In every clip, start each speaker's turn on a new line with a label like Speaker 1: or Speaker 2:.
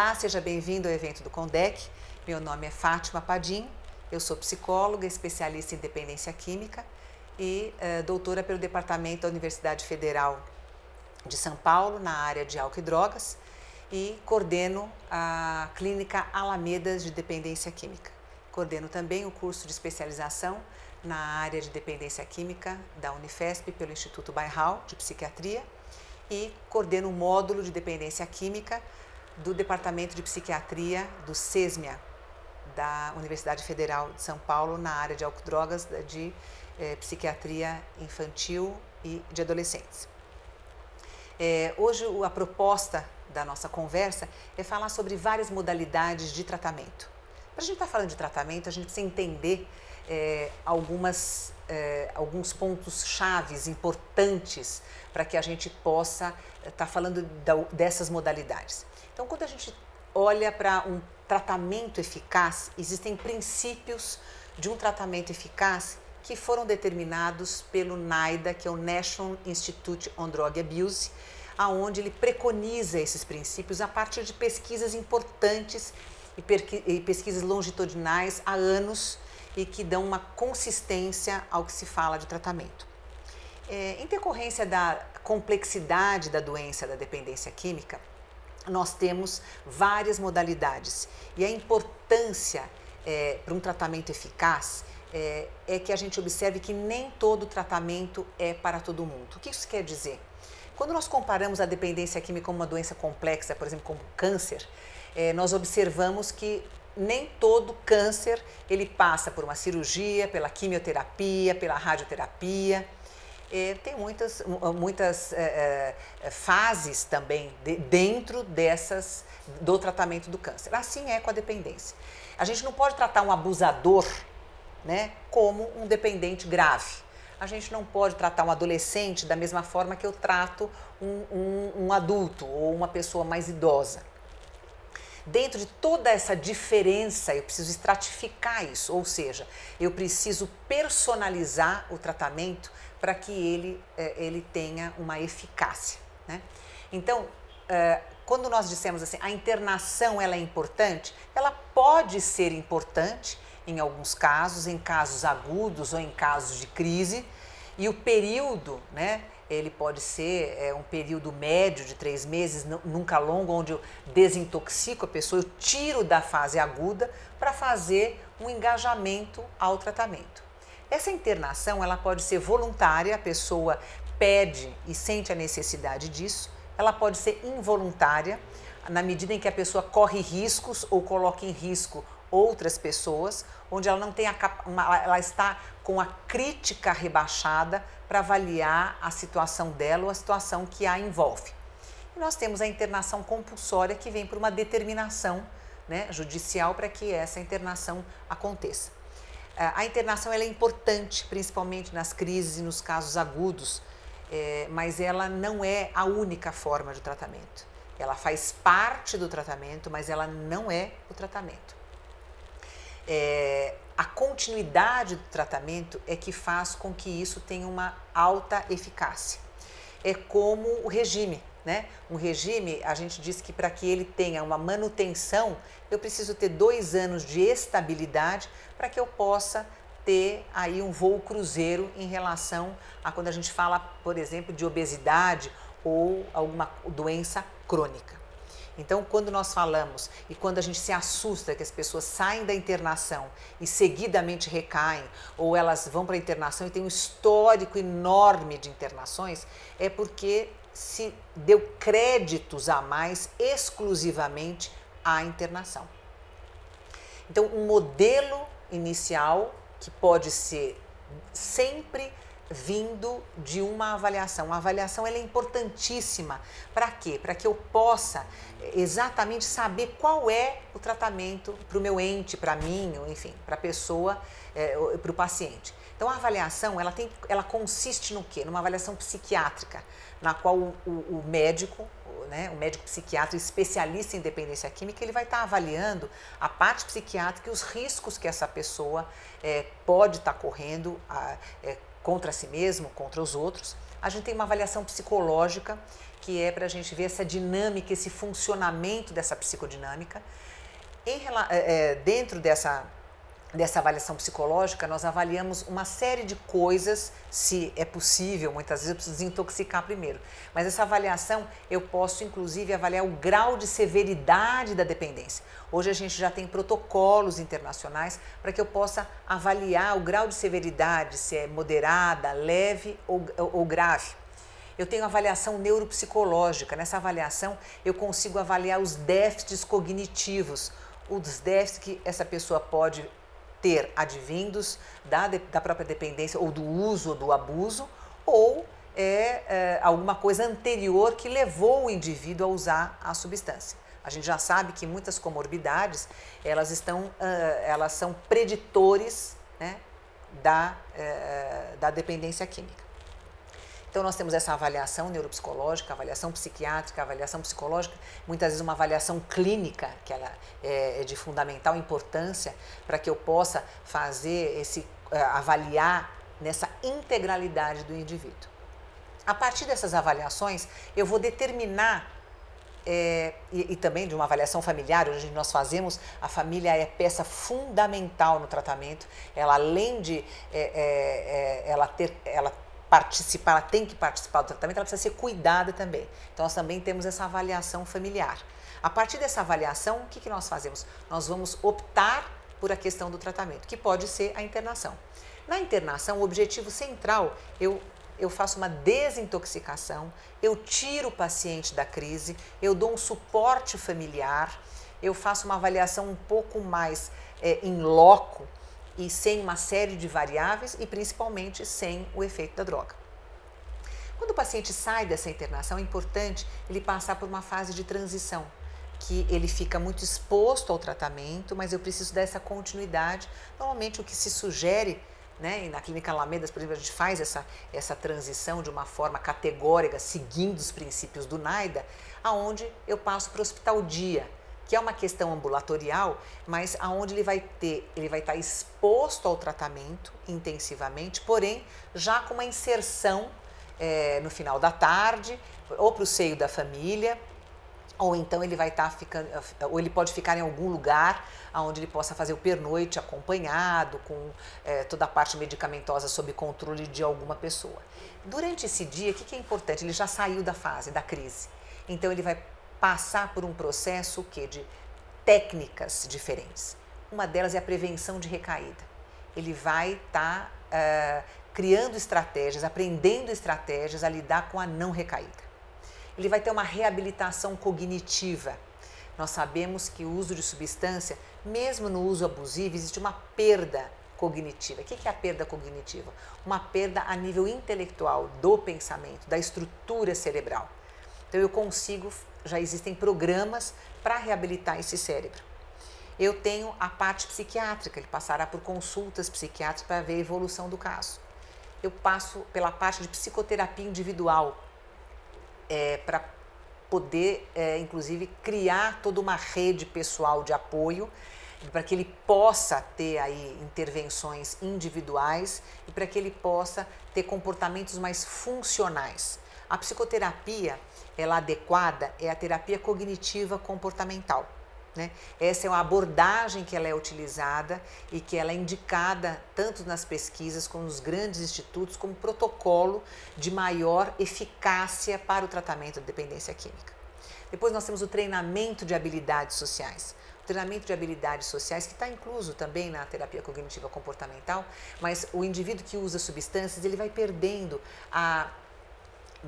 Speaker 1: Olá, seja bem-vindo ao evento do CONDEC. Meu nome é Fátima Padim, eu sou psicóloga, especialista em dependência química e doutora pelo Departamento da Universidade Federal de São Paulo, na área de álcool e drogas, e coordeno a Clínica Alamedas de Dependência Química. Coordeno também o curso de especialização na área de dependência química da Unifesp pelo Instituto Bairral de Psiquiatria e coordeno o módulo de dependência química do Departamento de Psiquiatria do SESMIA, da Universidade Federal de São Paulo, na área de álcool e drogas, de psiquiatria infantil e de adolescentes. Hoje a proposta da nossa conversa é falar sobre várias modalidades de tratamento. Para a gente estar falando de tratamento, a gente precisa entender alguns pontos chaves importantes para que a gente possa estar falando dessas modalidades. Então, quando a gente olha para um tratamento eficaz, existem princípios de um tratamento eficaz que foram determinados pelo NIDA, que é o National Institute on Drug Abuse, aonde ele preconiza esses princípios a partir de pesquisas importantes e pesquisas longitudinais há anos e que dão uma consistência ao que se fala de tratamento. Em decorrência da complexidade da doença da dependência química, nós temos várias modalidades e a importância para um tratamento eficaz é que a gente observe que nem todo tratamento é para todo mundo. O que isso quer dizer? Quando nós comparamos a dependência química com uma doença complexa, por exemplo, como câncer, nós observamos que nem todo câncer ele passa por uma cirurgia, pela quimioterapia, pela radioterapia. Tem muitas fases também dentro do tratamento do câncer. Assim é com a dependência. A gente não pode tratar um abusador, né, como um dependente grave. A gente não pode tratar um adolescente da mesma forma que eu trato um adulto ou uma pessoa mais idosa. Dentro de toda essa diferença, eu preciso estratificar isso, ou seja, eu preciso personalizar o tratamento para que ele tenha uma eficácia, né? Então, quando nós dissemos assim, a internação ela é importante, ela pode ser importante em alguns casos, em casos agudos ou em casos de crise, e o período, né, ele pode ser um período médio de 3 meses, nunca longo, onde eu desintoxico a pessoa, eu tiro da fase aguda para fazer um engajamento ao tratamento. Essa internação ela pode ser voluntária, a pessoa pede e sente a necessidade disso, ela pode ser involuntária, na medida em que a pessoa corre riscos ou coloca em risco outras pessoas, onde ela não tem ela está com a crítica rebaixada para avaliar a situação dela ou a situação que a envolve. E nós temos a internação compulsória que vem por uma determinação, né, judicial para que essa internação aconteça. A internação ela é importante, principalmente nas crises e nos casos agudos, mas ela não é a única forma de tratamento. Ela faz parte do tratamento, mas ela não é o tratamento. A continuidade do tratamento é que faz com que isso tenha uma alta eficácia. É como o regime, né? Um regime, a gente diz que para que ele tenha uma manutenção, eu preciso ter 2 anos de estabilidade para que eu possa ter aí um voo cruzeiro em relação a quando a gente fala, por exemplo, de obesidade ou alguma doença crônica. Então, quando nós falamos e quando a gente se assusta que as pessoas saem da internação e seguidamente recaem, ou elas vão para a internação e tem um histórico enorme de internações, é porque se deu créditos a mais exclusivamente à internação. Então, um modelo inicial que pode ser sempre vindo de uma avaliação. A avaliação ela é importantíssima. Para quê? Para que eu possa exatamente saber qual é o tratamento para o meu ente, para mim, enfim, para a pessoa, para o paciente. Então, a avaliação ela consiste no quê? Numa avaliação psiquiátrica, na qual o médico, né, o médico psiquiatra especialista em dependência química, ele vai estar avaliando a parte psiquiátrica e os riscos que essa pessoa pode estar correndo contra si mesmo, contra os outros, A gente tem uma avaliação psicológica, que é para a gente ver essa dinâmica, esse funcionamento dessa psicodinâmica. Dentro dessa avaliação psicológica, nós avaliamos uma série de coisas, se é possível, muitas vezes eu preciso desintoxicar primeiro. Mas essa avaliação, eu posso inclusive avaliar o grau de severidade da dependência. Hoje a gente já tem protocolos internacionais para que eu possa avaliar o grau de severidade, se é moderada, leve ou grave. Eu tenho avaliação neuropsicológica. Nessa avaliação, eu consigo avaliar os déficits cognitivos, os déficits que essa pessoa pode ter advindos da própria dependência ou do uso ou do abuso, ou alguma coisa anterior que levou o indivíduo a usar a substância. A gente já sabe que muitas comorbidades, elas são preditores, né, da dependência química. Então, nós temos essa avaliação neuropsicológica, avaliação psiquiátrica, avaliação psicológica, muitas vezes uma avaliação clínica, que ela é de fundamental importância para que eu possa fazer avaliar nessa integralidade do indivíduo. A partir dessas avaliações, eu vou determinar, e também de uma avaliação familiar, hoje nós fazemos, a família é peça fundamental no tratamento, ela além de ela tem que participar do tratamento, ela precisa ser cuidada também. Então, nós também temos essa avaliação familiar. A partir dessa avaliação, o que nós fazemos? Nós vamos optar por a questão do tratamento, que pode ser a internação. Na internação, o objetivo central, eu faço uma desintoxicação, eu tiro o paciente da crise, eu dou um suporte familiar, eu faço uma avaliação um pouco mais in loco, e sem uma série de variáveis e principalmente sem o efeito da droga. Quando o paciente sai dessa internação, é importante ele passar por uma fase de transição, que ele fica muito exposto ao tratamento, mas eu preciso dessa continuidade. Normalmente o que se sugere, né, e na Clínica Alamedas, por exemplo, a gente faz essa transição de uma forma categórica, seguindo os princípios do NAIDA, aonde eu passo para o hospital dia, que é uma questão ambulatorial, mas aonde ele vai estar exposto ao tratamento intensivamente, porém já com uma inserção no final da tarde, ou para o seio da família, ou então ele vai estar ou ele pode ficar em algum lugar onde ele possa fazer o pernoite acompanhado, com toda a parte medicamentosa sob controle de alguma pessoa. Durante esse dia, o que é importante? Ele já saiu da fase da crise, então ele vai passar por um processo de técnicas diferentes. Uma delas é a prevenção de recaída. Ele vai estar criando estratégias, aprendendo estratégias a lidar com a não recaída. Ele vai ter uma reabilitação cognitiva. Nós sabemos que o uso de substância, mesmo no uso abusivo, existe uma perda cognitiva. O que é a perda cognitiva? Uma perda a nível intelectual do pensamento, da estrutura cerebral. Então eu consigo, já existem programas para reabilitar esse cérebro. Eu tenho a parte psiquiátrica, ele passará por consultas psiquiátricas para ver a evolução do caso. Eu passo pela parte de psicoterapia individual, para poder, inclusive, criar toda uma rede pessoal de apoio, para que ele possa ter aí intervenções individuais e para que ele possa ter comportamentos mais funcionais. A psicoterapia, ela adequada, é a terapia cognitiva comportamental, né? Essa é uma abordagem que ela é utilizada e que ela é indicada tanto nas pesquisas como nos grandes institutos como protocolo de maior eficácia para o tratamento da dependência química. Depois nós temos o treinamento de habilidades sociais. O treinamento de habilidades sociais que está incluso também na terapia cognitiva comportamental, mas o indivíduo que usa substâncias, ele vai perdendo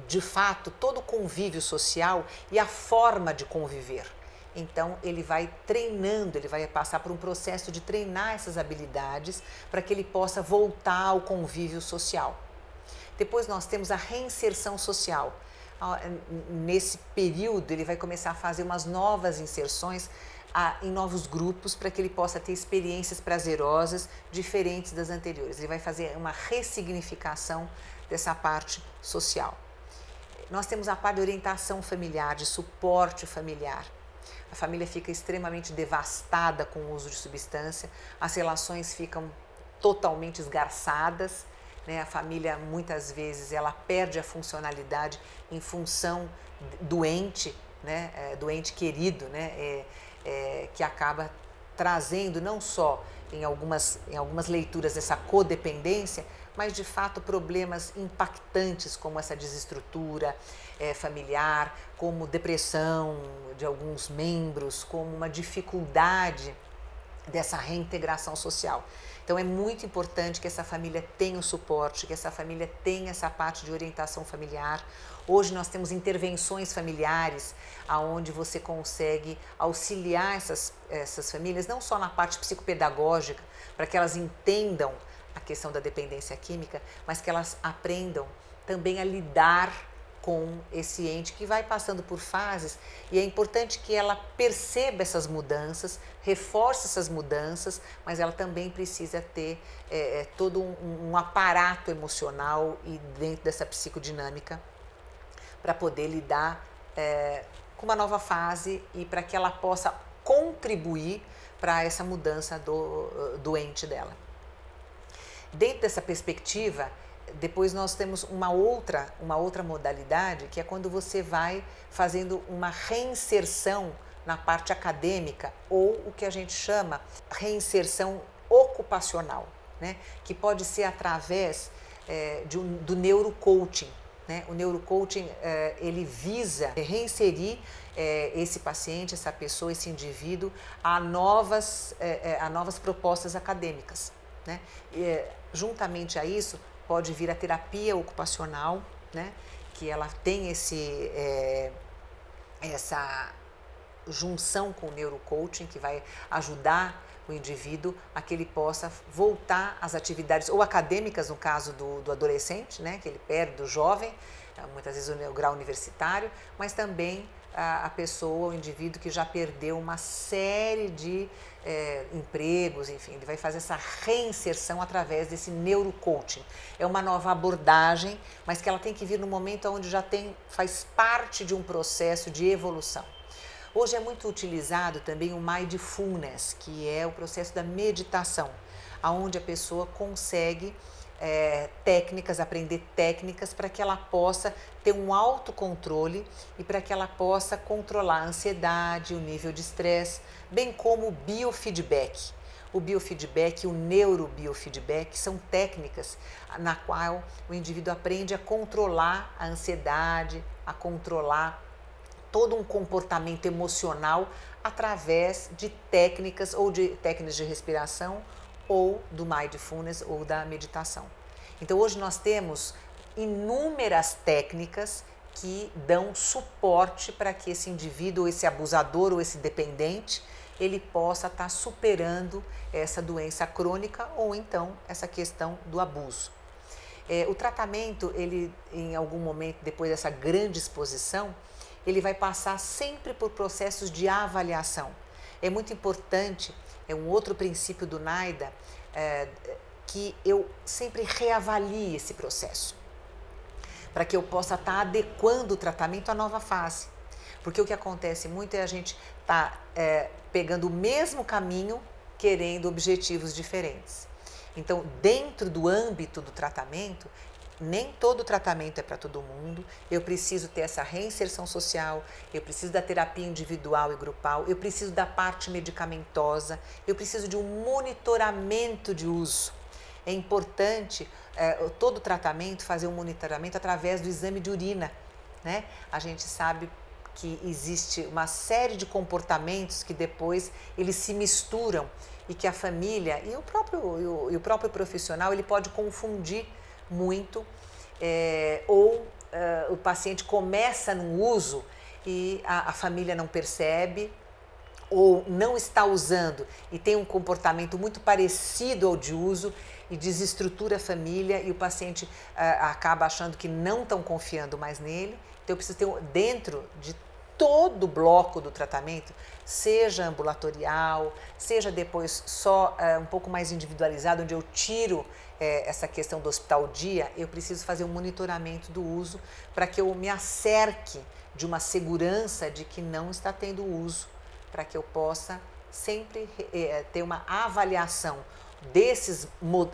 Speaker 1: de fato, todo o convívio social e a forma de conviver. Então, ele vai treinando, ele vai passar por um processo de treinar essas habilidades para que ele possa voltar ao convívio social. Depois, nós temos a reinserção social. Nesse período, ele vai começar a fazer umas novas inserções em novos grupos para que ele possa ter experiências prazerosas diferentes das anteriores. Ele vai fazer uma ressignificação dessa parte social. Nós temos a parte de orientação familiar, de suporte familiar. A família fica extremamente devastada com o uso de substância, as relações ficam totalmente esgarçadas, né? A família muitas vezes ela perde a funcionalidade em função doente, né? Doente querido, né? Que acaba trazendo não só em algumas leituras essa codependência, mas de fato problemas impactantes como essa desestrutura familiar, como depressão de alguns membros, como uma dificuldade dessa reintegração social. Então é muito importante que essa família tenha o suporte, que essa família tenha essa parte de orientação familiar. Hoje nós temos intervenções familiares aonde você consegue auxiliar essas famílias, não só na parte psicopedagógica, para que elas entendam a questão da dependência química, mas que elas aprendam também a lidar com esse ente que vai passando por fases, e é importante que ela perceba essas mudanças, reforce essas mudanças, mas ela também precisa ter todo um aparato emocional e dentro dessa psicodinâmica para poder lidar com uma nova fase e para que ela possa contribuir para essa mudança do ente dela. Dentro dessa perspectiva, depois nós temos uma outra modalidade, que é quando você vai fazendo uma reinserção na parte acadêmica, ou o que a gente chama reinserção ocupacional, né? Que pode ser através do neurocoaching. Né? O neurocoaching ele visa reinserir esse paciente, essa pessoa, esse indivíduo a novas propostas acadêmicas. Né? Juntamente a isso, pode vir a terapia ocupacional, né? Que ela tem essa junção com o neurocoaching, que vai ajudar o indivíduo a que ele possa voltar às atividades ou acadêmicas, no caso do adolescente, né? Que ele perde, do jovem, muitas vezes o grau universitário, mas também a pessoa, o indivíduo que já perdeu uma série de empregos, enfim, ele vai fazer essa reinserção através desse neurocoaching. É uma nova abordagem, mas que ela tem que vir no momento onde já faz parte de um processo de evolução. Hoje é muito utilizado também o mindfulness, que é o processo da meditação, onde a pessoa consegue aprender técnicas para que ela possa ter um autocontrole e para que ela possa controlar a ansiedade, o nível de estresse, bem como o biofeedback. O biofeedback e o neurobiofeedback são técnicas na qual o indivíduo aprende a controlar a ansiedade, a controlar todo um comportamento emocional através de técnicas ou de técnicas de respiração ou do mindfulness ou da meditação. Então hoje nós temos inúmeras técnicas que dão suporte para que esse indivíduo, esse abusador ou esse dependente, ele possa estar superando essa doença crônica ou então essa questão do abuso. O tratamento, ele em algum momento, depois dessa grande exposição, ele vai passar sempre por processos de avaliação. É muito importante, é um outro princípio do NAIDA, que eu sempre reavalie esse processo, para que eu possa estar adequando o tratamento à nova fase. Porque o que acontece muito é a gente estar pegando o mesmo caminho, querendo objetivos diferentes. Então, dentro do âmbito do tratamento, nem todo tratamento é para todo mundo, eu preciso ter essa reinserção social, eu preciso da terapia individual e grupal, eu preciso da parte medicamentosa, eu preciso de um monitoramento de uso. É importante todo tratamento fazer um monitoramento através do exame de urina, né? A gente sabe que existe uma série de comportamentos que depois eles se misturam e que a família e o próprio profissional ele pode confundir muito, ou o paciente começa no uso e a família não percebe ou não está usando e tem um comportamento muito parecido ao de uso e desestrutura a família e o paciente acaba achando que não estão confiando mais nele. Então eu preciso ter dentro de todo o bloco do tratamento, seja ambulatorial, seja depois só um pouco mais individualizado, onde eu tiro essa questão do hospital dia, eu preciso fazer um monitoramento do uso para que eu me acerque de uma segurança de que não está tendo uso, para que eu possa sempre ter uma avaliação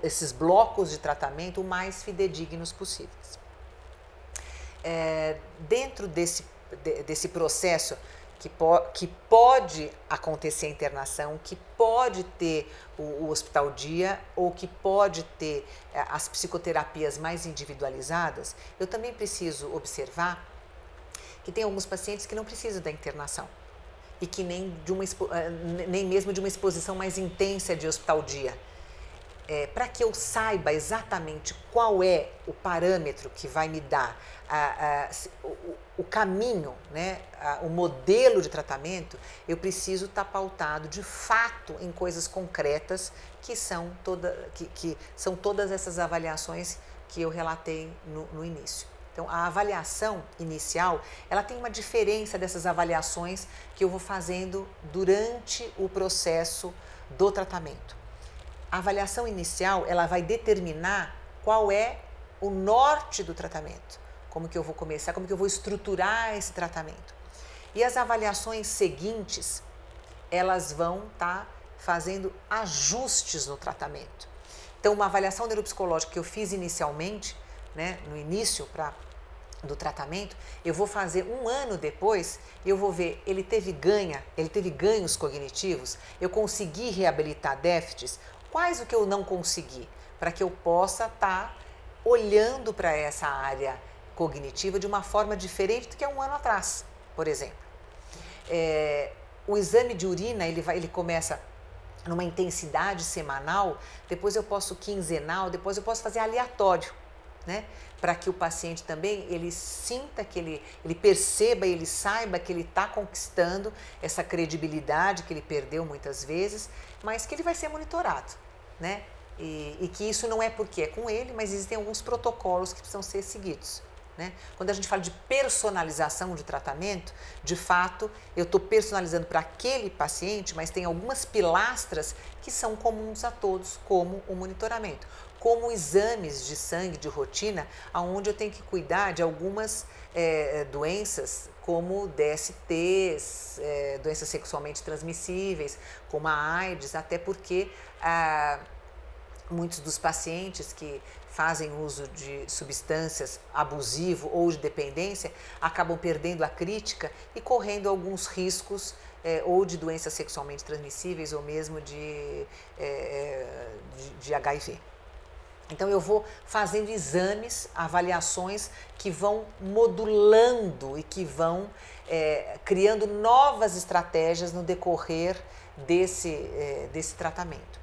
Speaker 1: esses blocos de tratamento o mais fidedignos possíveis. Dentro desse processo que pode acontecer a internação, que pode ter o hospital dia ou que pode ter as psicoterapias mais individualizadas, eu também preciso observar que tem alguns pacientes que não precisam da internação e que nem mesmo de uma exposição mais intensa de hospital dia. Para que eu saiba exatamente qual é o parâmetro que vai me dar o caminho, né, o modelo de tratamento, eu preciso estar pautado de fato em coisas concretas que são todas essas avaliações que eu relatei no início. Então, a avaliação inicial, ela tem uma diferença dessas avaliações que eu vou fazendo durante o processo do tratamento. A avaliação inicial, ela vai determinar qual é o norte do tratamento, como que eu vou começar, como que eu vou estruturar esse tratamento. E as avaliações seguintes, elas vão estar fazendo ajustes no tratamento. Então, uma avaliação neuropsicológica que eu fiz inicialmente, né, no início do tratamento, eu vou fazer 1 ano depois e eu vou ver, ele teve ganhos cognitivos, eu consegui reabilitar déficits, quais o que eu não consegui, para que eu possa estar olhando para essa área cognitiva de uma forma diferente do que há 1 ano atrás, por exemplo. O exame de urina, ele começa numa intensidade semanal, depois eu posso quinzenal, depois eu posso fazer aleatório, né? Para que o paciente também, ele sinta que ele perceba, ele saiba que ele está conquistando essa credibilidade que ele perdeu muitas vezes, mas que ele vai ser monitorado, né? E que isso não é porque é com ele, mas existem alguns protocolos que precisam ser seguidos, né? Quando a gente fala de personalização de tratamento, de fato, eu estou personalizando para aquele paciente, mas tem algumas pilastras que são comuns a todos, como o monitoramento, como exames de sangue de rotina, onde eu tenho que cuidar de algumas doenças, como DSTs, doenças sexualmente transmissíveis, como a AIDS, até porque muitos dos pacientes que fazem uso de substâncias abusivo ou de dependência acabam perdendo a crítica e correndo alguns riscos ou de doenças sexualmente transmissíveis ou mesmo de HIV. Então, eu vou fazendo exames, avaliações que vão modulando e que vão criando novas estratégias no decorrer desse tratamento.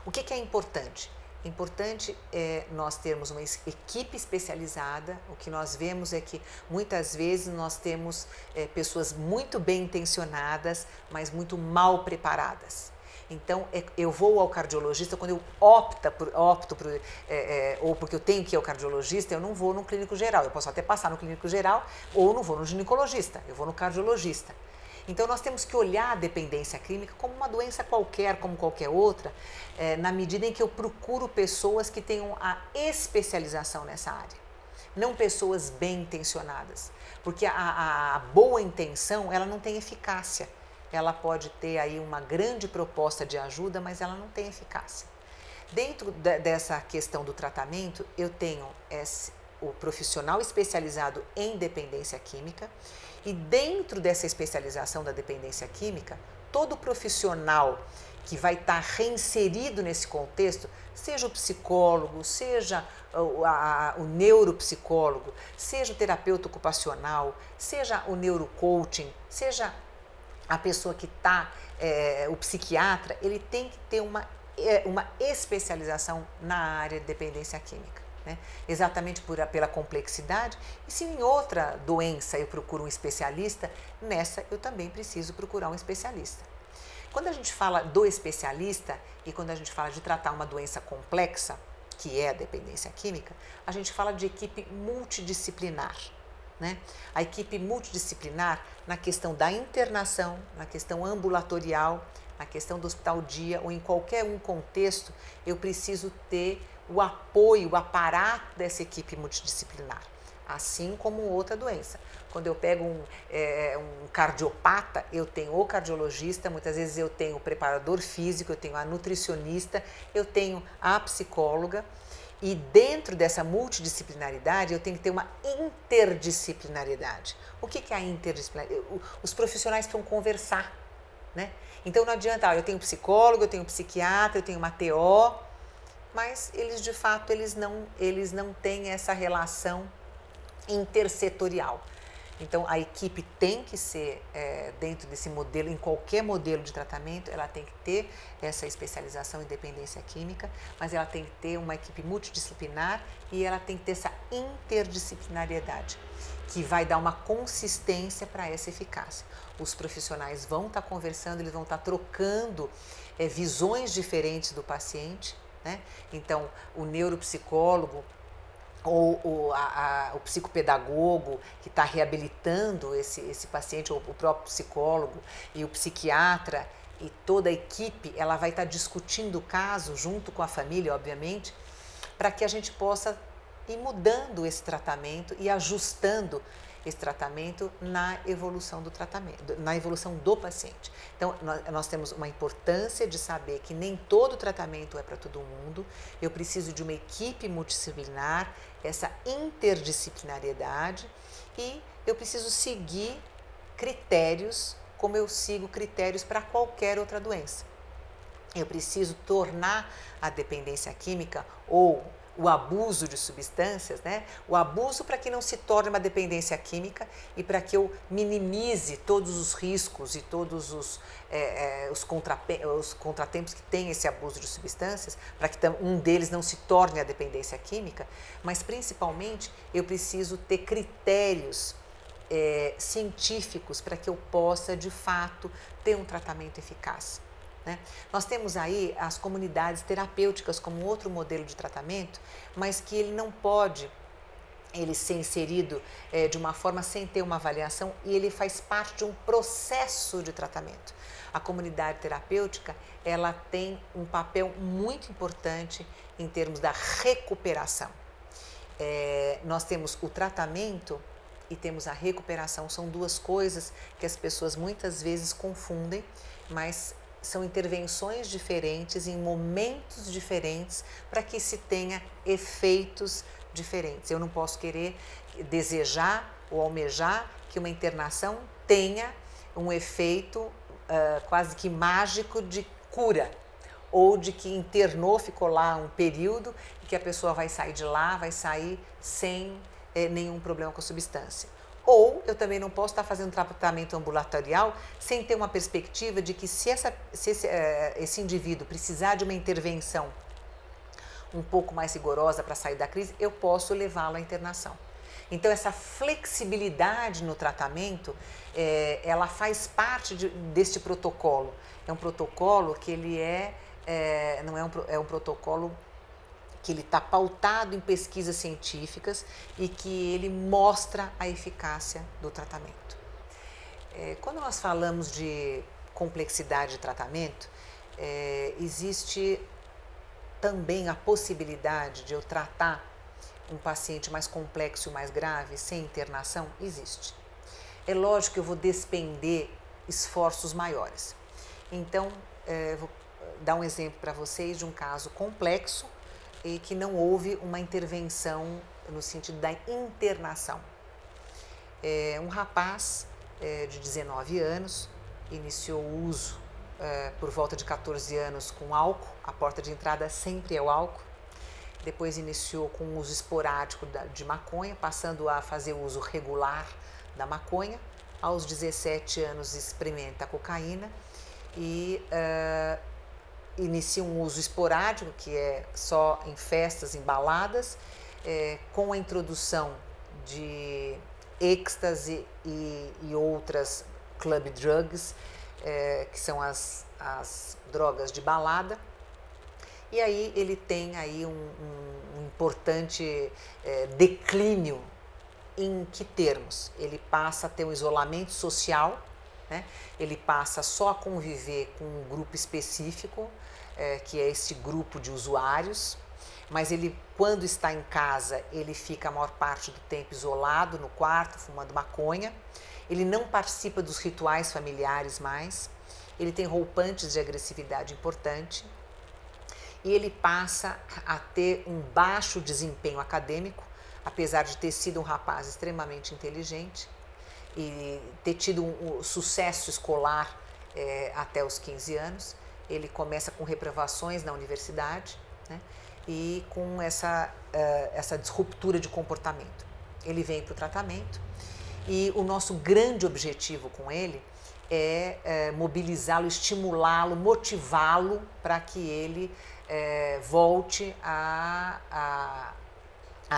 Speaker 1: O que é importante? Importante é nós termos uma equipe especializada. O que nós vemos é que muitas vezes nós temos pessoas muito bem intencionadas, mas muito mal preparadas. Então, eu vou ao cardiologista quando eu opto por, ou porque eu tenho que ir ao cardiologista, eu não vou no clínico geral. Eu posso até passar no clínico geral ou não vou no ginecologista, eu vou no cardiologista. Então, nós temos que olhar a dependência química como uma doença qualquer, como qualquer outra, na medida em que eu procuro pessoas que tenham a especialização nessa área, não pessoas bem intencionadas, porque a boa intenção, ela não tem eficácia. Ela pode ter aí uma grande proposta de ajuda, mas ela não tem eficácia. Dentro dessa questão do tratamento, eu tenho o profissional especializado em dependência química e dentro dessa especialização da dependência química, todo profissional que vai estar reinserido nesse contexto, seja o psicólogo, seja o neuropsicólogo, seja o terapeuta ocupacional, seja o neurocoaching, seja a pessoa que está, o psiquiatra, ele tem que ter uma especialização na área de dependência química, né? Exatamente pela complexidade. E se em outra doença eu procuro um especialista, nessa eu também preciso procurar um especialista. Quando a gente fala do especialista e quando a gente fala de tratar uma doença complexa, que é a dependência química, a gente fala de equipe multidisciplinar. Né? A equipe multidisciplinar na questão da internação, na questão ambulatorial, na questão do hospital dia ou em qualquer contexto, eu preciso ter o apoio, o aparato dessa equipe multidisciplinar. assim como outra doença. Quando eu pego um cardiopata, eu tenho o cardiologista, muitas vezes eu tenho o preparador físico, eu tenho a nutricionista, eu tenho a psicóloga. E dentro dessa multidisciplinaridade, eu tenho que ter uma interdisciplinaridade. O que é a interdisciplinaridade? Os profissionais precisam conversar, né? Então não adianta, eu tenho psicólogo, eu tenho psiquiatra, eu tenho uma TO, mas eles de fato eles não têm essa relação intersetorial. Então a equipe tem que ser, dentro desse modelo, em qualquer modelo de tratamento, ela tem que ter essa especialização em dependência química, mas ela tem que ter uma equipe multidisciplinar e ela tem que ter essa interdisciplinariedade, que vai dar uma consistência para essa eficácia. Os profissionais vão estar conversando, eles vão estar trocando visões diferentes do paciente, né? Então o neuropsicólogo ou o psicopedagogo que está reabilitando esse paciente, ou o próprio psicólogo e o psiquiatra e toda a equipe, ela vai estar discutindo o caso junto com a família, obviamente, para que a gente possa ir mudando esse tratamento e ajustando esse tratamento na evolução do tratamento, na evolução do paciente. Então, nós temos uma importância de saber que nem todo tratamento é para todo mundo. Eu preciso de uma equipe multidisciplinar, essa interdisciplinariedade, e eu preciso seguir critérios como eu sigo critérios para qualquer outra doença. Eu preciso tornar a dependência química ou o abuso de substâncias, né? O abuso para que não se torne uma dependência química e para que eu minimize todos os riscos e todos os contratempos que tem esse abuso de substâncias, para que um deles não se torne a dependência química, mas principalmente eu preciso ter critérios científicos para que eu possa de fato ter um tratamento eficaz. Né? Nós temos aí as comunidades terapêuticas como outro modelo de tratamento, mas que ele não pode ser inserido de uma forma sem ter uma avaliação, e ele faz parte de um processo de tratamento. A comunidade terapêutica, ela tem um papel muito importante em termos da recuperação. Nós temos o tratamento e temos a recuperação, são duas coisas que as pessoas muitas vezes confundem, mas são intervenções diferentes em momentos diferentes para que se tenha efeitos diferentes. Eu não posso querer desejar ou almejar que uma internação tenha um efeito quase que mágico de cura, ou de que internou, ficou lá um período e que a pessoa vai sair de lá, vai sair sem nenhum problema com a substância. Ou eu também não posso estar fazendo tratamento ambulatorial sem ter uma perspectiva de que se esse indivíduo precisar de uma intervenção um pouco mais rigorosa para sair da crise, eu posso levá-lo à internação. Então, essa flexibilidade no tratamento, ela faz parte deste protocolo. É um protocolo que ele não é um protocolo que ele está pautado em pesquisas científicas e que ele mostra a eficácia do tratamento. Quando nós falamos de complexidade de tratamento, existe também a possibilidade de eu tratar um paciente mais complexo e mais grave sem internação? Existe. É lógico que eu vou despender esforços maiores. Então, vou dar um exemplo para vocês de um caso complexo e que não houve uma intervenção no sentido da internação. Um rapaz de 19 anos iniciou o uso por volta de 14 anos com álcool, a porta de entrada sempre é o álcool. Depois iniciou com o uso esporádico de maconha, passando a fazer uso regular da maconha. Aos 17 anos experimenta a cocaína e inicia um uso esporádico, que é só em festas, em baladas, com a introdução de êxtase e outras club drugs, que são as drogas de balada. E aí ele tem aí um importante declínio. Em que termos? Ele passa a ter um isolamento social, né? Ele passa só a conviver com um grupo específico, que é esse grupo de usuários. mas ele, quando está em casa, ele fica a maior parte do tempo isolado no quarto, fumando maconha. Ele não participa dos rituais familiares mais. Ele tem rompantes de agressividade importante. E ele passa a ter um baixo desempenho acadêmico, apesar de ter sido um rapaz extremamente inteligente e ter tido um sucesso escolar até os 15 anos. Ele começa com reprovações na universidade, né, e com essa disruptura de comportamento. Ele vem para o tratamento e o nosso grande objetivo com ele é mobilizá-lo, estimulá-lo, motivá-lo para que ele volte a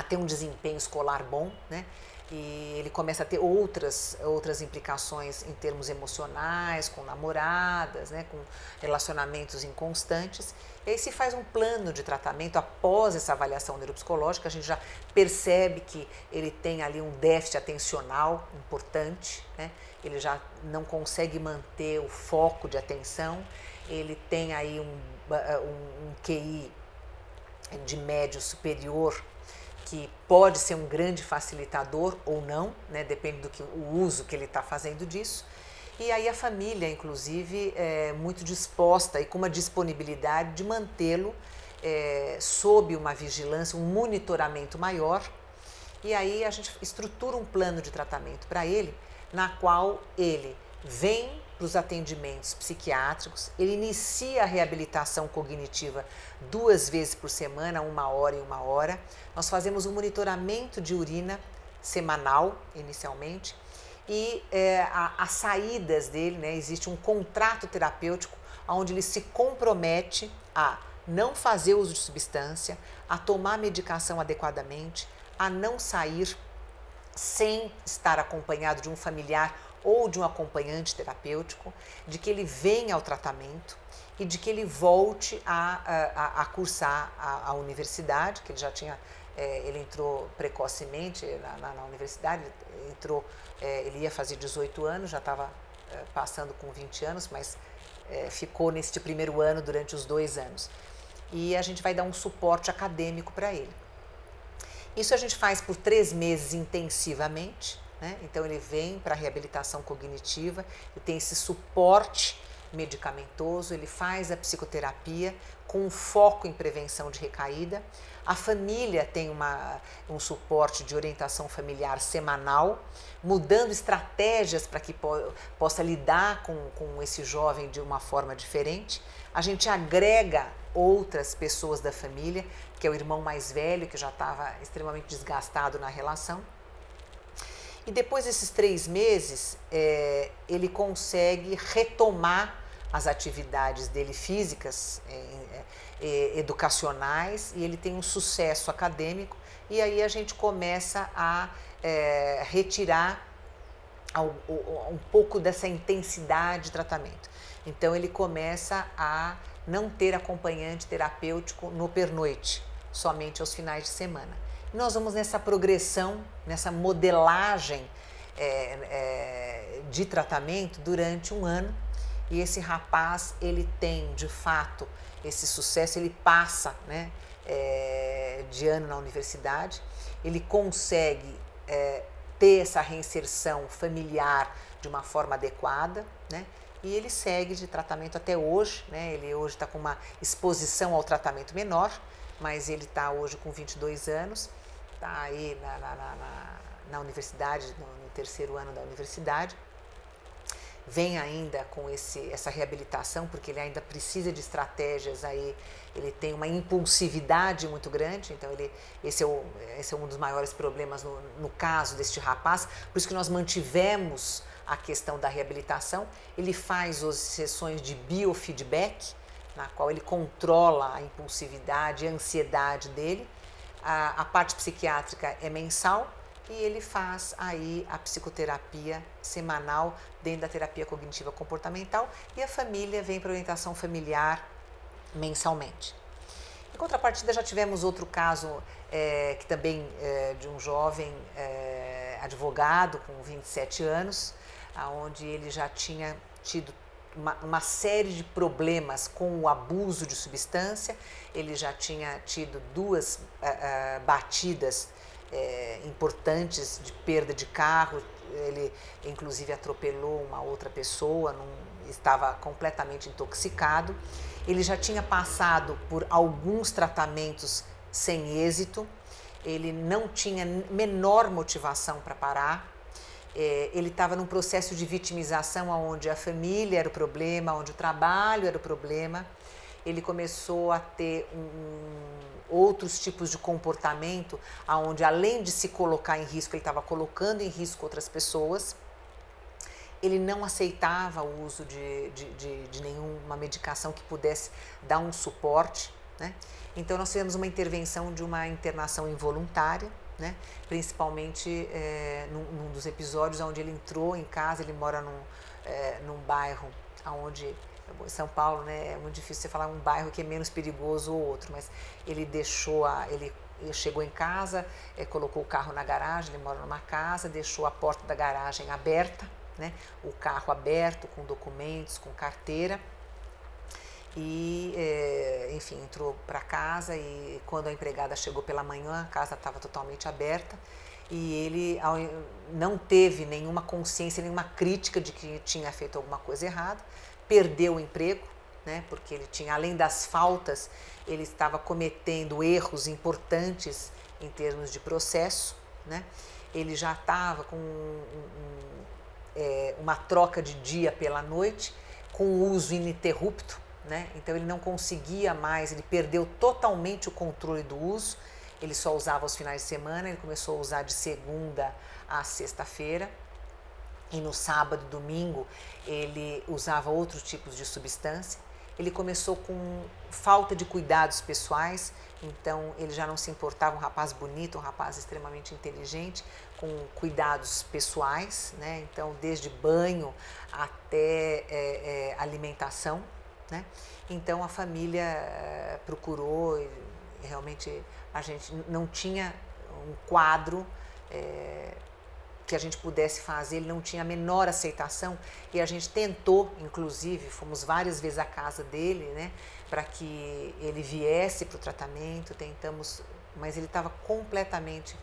Speaker 1: ter um desempenho escolar bom, né? E ele começa a ter outras implicações em termos emocionais, com namoradas, né? Com relacionamentos inconstantes. E aí se faz um plano de tratamento após essa avaliação neuropsicológica. A gente já percebe que ele tem ali um déficit atencional importante, né? Ele já não consegue manter o foco de atenção, ele tem aí um QI de médio superior, que pode ser um grande facilitador ou não, né? Depende o uso que ele está fazendo disso. E aí a família, inclusive, é muito disposta e com uma disponibilidade de mantê-lo sob uma vigilância, um monitoramento maior. E aí a gente estrutura um plano de tratamento para ele, na qual ele vem para os atendimentos psiquiátricos, ele inicia a reabilitação cognitiva 2 vezes por semana, 1 hora e 1 hora. Nós fazemos um monitoramento de urina semanal, inicialmente, e as saídas dele, né, existe um contrato terapêutico onde ele se compromete a não fazer uso de substância, a tomar medicação adequadamente, a não sair sem estar acompanhado de um familiar ou de um acompanhante terapêutico, de que ele venha ao tratamento e de que ele volte a cursar a universidade, que ele já tinha, ele entrou precocemente na universidade, ele ia fazer 18 anos, já estava passando com 20 anos, mas ficou neste primeiro ano durante os 2 anos. E a gente vai dar um suporte acadêmico para ele. Isso a gente faz por 3 meses intensivamente, né? Então ele vem para a reabilitação cognitiva e tem esse suporte medicamentoso, ele faz a psicoterapia com foco em prevenção de recaída. A família tem um suporte de orientação familiar semanal, mudando estratégias para que possa lidar com esse jovem de uma forma diferente. A gente agrega outras pessoas da família, que é o irmão mais velho, que já estava extremamente desgastado na relação. E depois desses 3 meses, ele consegue retomar as atividades dele físicas, educacionais, e ele tem um sucesso acadêmico, e aí a gente começa a retirar um pouco dessa intensidade de tratamento. Então ele começa a não ter acompanhante terapêutico no pernoite, somente aos finais de semana. E nós vamos nessa progressão, nessa modelagem de tratamento durante 1 ano, e esse rapaz, ele tem de fato esse sucesso, ele passa, né, de ano na universidade, ele consegue ter essa reinserção familiar de uma forma adequada, né? E ele segue de tratamento até hoje, né? Ele hoje está com uma exposição ao tratamento menor, mas ele está hoje com 22 anos, está aí na universidade, no 3º ano da universidade. Vem ainda com essa reabilitação, porque ele ainda precisa de estratégias aí, ele tem uma impulsividade muito grande, então esse é um dos maiores problemas no caso deste rapaz, por isso que nós mantivemos a questão da reabilitação. Ele faz as sessões de biofeedback, na qual ele controla a impulsividade e a ansiedade dele. A parte psiquiátrica é mensal, e ele faz aí a psicoterapia semanal dentro da terapia cognitiva comportamental, e a família vem para orientação familiar mensalmente. Em contrapartida, já tivemos outro caso que também de um jovem advogado com 27 anos, onde ele já tinha tido uma série de problemas com o abuso de substância. Ele já tinha tido 2 batidas importantes de perda de carro. Ele, inclusive, atropelou uma outra pessoa, estava completamente intoxicado. Ele já tinha passado por alguns tratamentos sem êxito. Ele não tinha menor motivação para parar. Ele estava num processo de vitimização onde a família era o problema, onde o trabalho era o problema. Ele começou a ter outros tipos de comportamento, onde além de se colocar em risco, ele estava colocando em risco outras pessoas. Ele não aceitava o uso de nenhuma medicação que pudesse dar um suporte, né? Então nós fizemos uma intervenção de uma internação involuntária, né? Principalmente num dos episódios onde ele entrou em casa. Ele mora num bairro onde, São Paulo, né, é muito difícil você falar um bairro que é menos perigoso ou outro, mas ele ele chegou em casa, colocou o carro na garagem. Ele mora numa casa, deixou a porta da garagem aberta, né, o carro aberto, com documentos, com carteira, e enfim, entrou para casa. E quando a empregada chegou pela manhã, a casa estava totalmente aberta, e ele não teve nenhuma consciência, nenhuma crítica de que tinha feito alguma coisa errada. Perdeu o emprego, né, porque ele tinha, além das faltas, ele estava cometendo erros importantes em termos de processo, né? Ele já estava com uma troca de dia pela noite, com uso ininterrupto, né? Então ele não conseguia mais, ele perdeu totalmente o controle do uso. Ele só usava aos finais de semana. Ele começou a usar de segunda a sexta-feira, e no sábado e domingo ele usava outros tipos de substância. Ele começou com falta de cuidados pessoais, então ele já não se importava, um rapaz bonito, um rapaz extremamente inteligente, com cuidados pessoais, né? Então, desde banho até alimentação, né? Então a família procurou, e realmente a gente não tinha um quadro que a gente pudesse fazer. Ele não tinha a menor aceitação, e a gente tentou, inclusive, fomos várias vezes à casa dele, né, para que ele viesse para o tratamento. Tentamos, mas ele estava completamente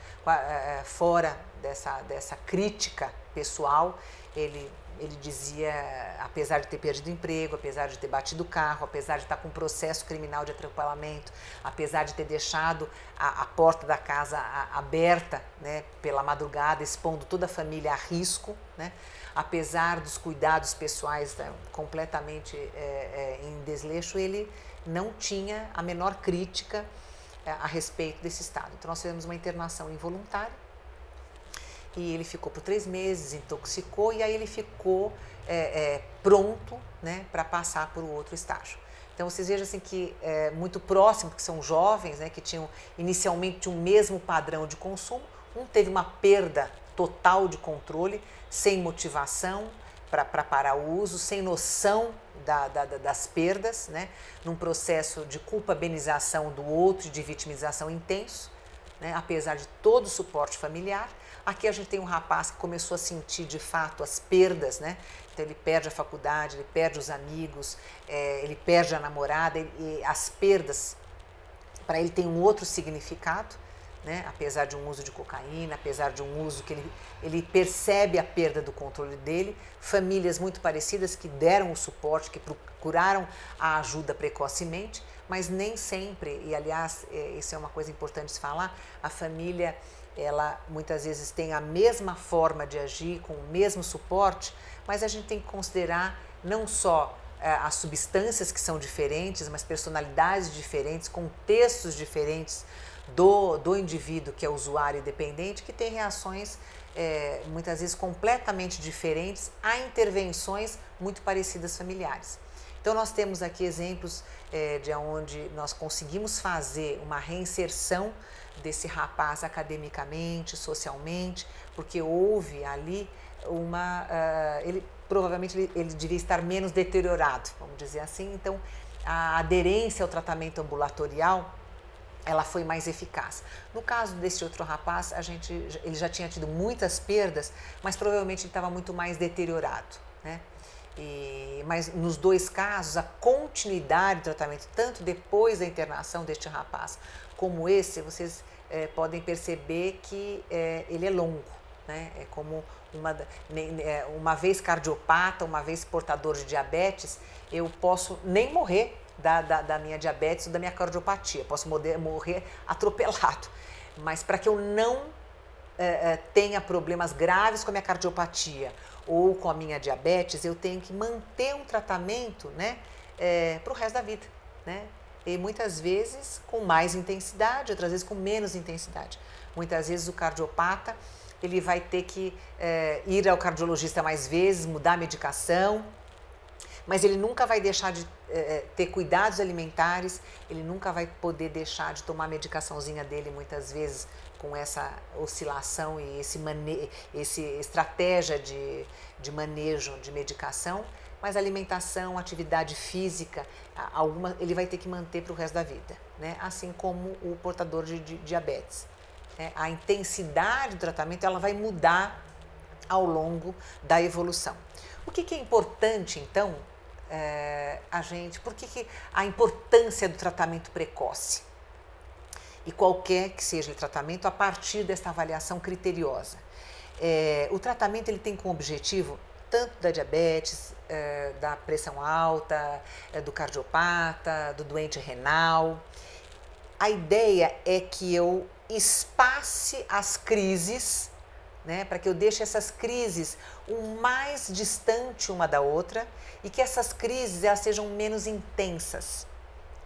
Speaker 1: fora dessa crítica pessoal. Ele dizia, apesar de ter perdido o emprego, apesar de ter batido o carro, apesar de estar com um processo criminal de atropelamento, apesar de ter deixado a porta da casa aberta, né, pela madrugada, expondo toda a família a risco, né, apesar dos cuidados pessoais completamente em desleixo, ele não tinha a menor crítica a respeito desse estado. Então nós fizemos uma internação involuntária, e ele ficou por 3 meses, intoxicou, e aí ele ficou pronto, né, para passar por outro estágio. Então vocês vejam assim que muito próximo, porque são jovens, né, que tinham inicialmente um mesmo padrão de consumo. Um teve uma perda total de controle, sem motivação para parar o uso, sem noção das perdas, né, num processo de culpabilização do outro, de vitimização intenso, né, apesar de todo o suporte familiar. Aqui a gente tem um rapaz que começou a sentir de fato as perdas, né? Então ele perde a faculdade, ele perde os amigos, ele perde a namorada, e as perdas para ele tem um outro significado, né? Apesar de um uso de cocaína, apesar de um uso que ele percebe a perda do controle dele. Famílias muito parecidas que deram o suporte, que procuraram a ajuda precocemente, mas nem sempre, e aliás, isso é uma coisa importante de falar, a família, ela muitas vezes tem a mesma forma de agir, com o mesmo suporte, mas a gente tem que considerar não só as substâncias, que são diferentes, mas personalidades diferentes, contextos diferentes do indivíduo que é usuário e dependente, que tem reações muitas vezes completamente diferentes a intervenções muito parecidas familiares. Então nós temos aqui exemplos de onde nós conseguimos fazer uma reinserção desse rapaz academicamente, socialmente, porque houve ali provavelmente ele devia estar menos deteriorado, vamos dizer assim. Então a aderência ao tratamento ambulatorial, ela foi mais eficaz. No caso desse outro rapaz, ele já tinha tido muitas perdas, mas provavelmente ele estava muito mais deteriorado, né? Mas nos dois casos, a continuidade do tratamento, tanto depois da internação deste rapaz como esse, vocês podem perceber que ele é longo, né? É como uma vez cardiopata, uma vez portador de diabetes, eu posso nem morrer da minha diabetes ou da minha cardiopatia, posso morrer atropelado, mas para que eu não tenha problemas graves com a minha cardiopatia ou com a minha diabetes, eu tenho que manter um tratamento, né, para o resto da vida, né? E muitas vezes com mais intensidade, outras vezes com menos intensidade. Muitas vezes o cardiopata, ele vai ter que ir ao cardiologista mais vezes, mudar a medicação, mas ele nunca vai deixar de ter cuidados alimentares, ele nunca vai poder deixar de tomar a medicaçãozinha dele, muitas vezes com essa oscilação e esse estratégia de manejo de medicação, mas alimentação, atividade física, ele vai ter que manter para o resto da vida, né? Assim como o portador de diabetes. A intensidade do tratamento ela vai mudar ao longo da evolução. O que é importante, então, por que a importância do tratamento precoce? E qualquer que seja o tratamento, a partir desta avaliação criteriosa. O tratamento ele tem como objetivo tanto da diabetes, da pressão alta, do cardiopata, do doente renal. A ideia é que eu espace as crises, né, para que eu deixe essas crises o mais distante uma da outra e que essas crises elas sejam menos intensas,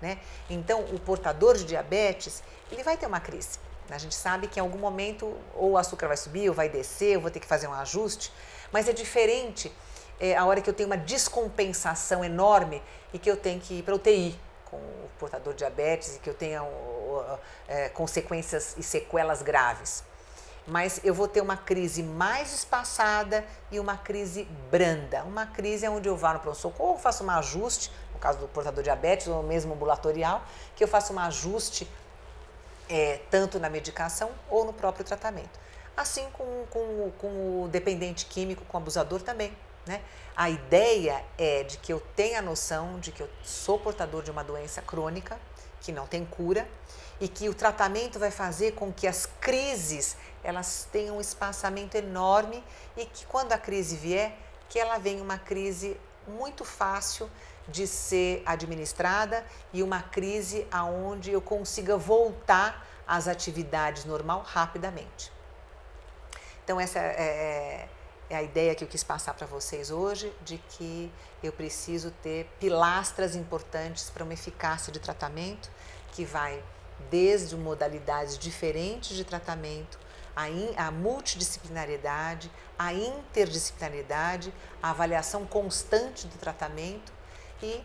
Speaker 1: né? Então, o portador de diabetes, ele vai ter uma crise. A gente sabe que em algum momento ou o açúcar vai subir ou vai descer, eu vou ter que fazer um ajuste, mas é diferente a hora que eu tenho uma descompensação enorme e que eu tenho que ir para a UTI com o portador de diabetes e que eu tenha consequências e sequelas graves. Mas eu vou ter uma crise mais espaçada e uma crise branda. Uma crise onde eu vá no pronto-socorro, faço um ajuste, no caso do portador de diabetes ou mesmo ambulatorial, que eu faço um ajuste tanto na medicação ou no próprio tratamento. Assim com o dependente químico, com o abusador também, né? A ideia é de que eu tenha a noção de que eu sou portador de uma doença crônica, que não tem cura, e que o tratamento vai fazer com que as crises elas tenham um espaçamento enorme e que quando a crise vier, que ela venha uma crise muito fácil de ser administrada e uma crise aonde eu consiga voltar às atividades normal rapidamente. Então essa é a ideia que eu quis passar para vocês hoje, de que eu preciso ter pilastras importantes para uma eficácia de tratamento que vai desde modalidades diferentes de tratamento, a multidisciplinariedade, a interdisciplinaridade, a avaliação constante do tratamento e,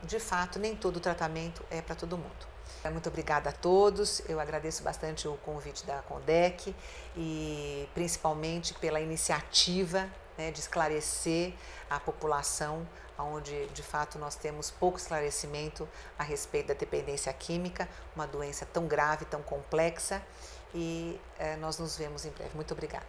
Speaker 1: de fato, nem todo tratamento é para todo mundo. Muito obrigada a todos, eu agradeço bastante o convite da Condec e principalmente pela iniciativa, né, de esclarecer a população, onde de fato nós temos pouco esclarecimento a respeito da dependência química, uma doença tão grave, tão complexa, e nós nos vemos em breve. Muito obrigada.